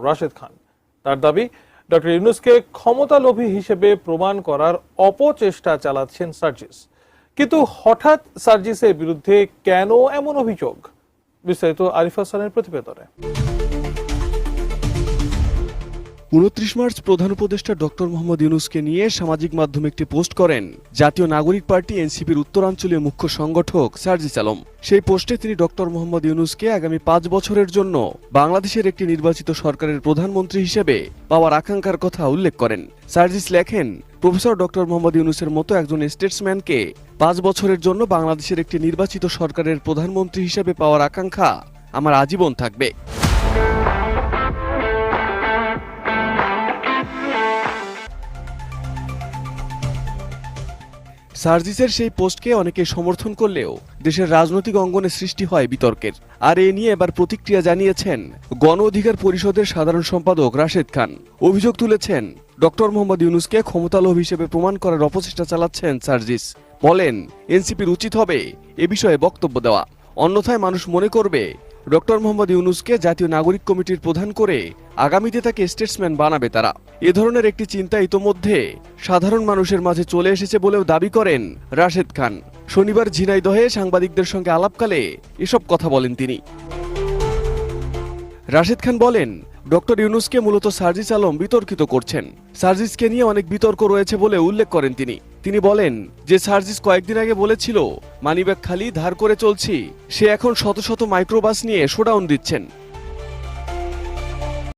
রাশেদ খান। তার দাবি, ডক্টর ইউনূসকে ক্ষমতালোভী হিসেবে প্রমাণ করার অপচেষ্টা চালাচ্ছেন সার্জিস। কিন্তু হঠাৎ সার্জিসের বিরুদ্ধে কেন এমন অভিযোগ? বিস্তারিত আরিফ হাসানের প্রতিবেদনে। ২৯ মার্চ প্রধান উপদেষ্টা ডক্টর মোহাম্মদ ইউনূসকে নিয়ে সামাজিক মাধ্যমে একটি পোস্ট করেন জাতীয় নাগরিক পার্টি এনসিপির উত্তরাঞ্চলীয় মুখ্য সংগঠক সার্জিস আলম। সেই পোস্টে তিনি ডক্টর মোহাম্মদ ইউনূসকে আগামী ৫ বছরের জন্য বাংলাদেশের একটি নির্বাচিত সরকারের প্রধানমন্ত্রী হিসেবে পাওয়ার আকাঙ্ক্ষার কথা উল্লেখ করেন। সার্জিস লেখেন, প্রফেসর ডক্টর মোহাম্মদ ইউনূসের মতো একজন স্টেটসম্যানকে ৫ বছরের জন্য বাংলাদেশের একটি নির্বাচিত সরকারের প্রধানমন্ত্রী হিসেবে পাওয়ার আকাঙ্ক্ষা আমার আজীবন থাকবে। সার্জিসের সেই পোস্টকে অনেকে সমর্থন করলেও দেশের রাজনৈতিক অঙ্গনে সৃষ্টি হয় বিতর্কের। আর এ নিয়ে এবার প্রতিক্রিয়া জানিয়েছেন গণ অধিকার পরিষদের সাধারণ সম্পাদক রাশেদ খান। অভিযোগ তুলেছেন, ডক্টর মোহাম্মদ ইউনূসকে ক্ষমতালোভ হিসেবে প্রমাণ করার অপচেষ্টা চালাচ্ছেন সার্জিস। বলেন, এনসিপির উচিত হবে এ বিষয়ে বক্তব্য দেওয়া, অন্যথায় মানুষ মনে করবে ডক্টর মোহাম্মদ ইউনূসকে জাতীয় নাগরিক কমিটির প্রধান করে আগামীতে তাকে স্টেটসম্যান বানাবে তারা। এ ধরনের একটি চিন্তা ইতোমধ্যে সাধারণ মানুষের মাঝে চলে এসেছে বলেও দাবি করেন রাশেদ খান। শনিবার ঝিনাইদহে সাংবাদিকদের সঙ্গে আলাপকালে এসব কথা বলেন তিনি। রাশেদ খান বলেন, ডক্টর ইউনূসকে মূলত সার্জিস আলম বিতর্কিত করছেন। সার্জিসকে নিয়ে অনেক বিতর্ক রয়েছে বলে উল্লেখ করেন তিনি বলেন যে সার্জিস কয়েকদিন আগে বলেছিল মানিব্যাগ খালি ধার করে চলছি, সে এখন শত শত মাইক্রোবাস নিয়ে শোডাউন দিচ্ছেন।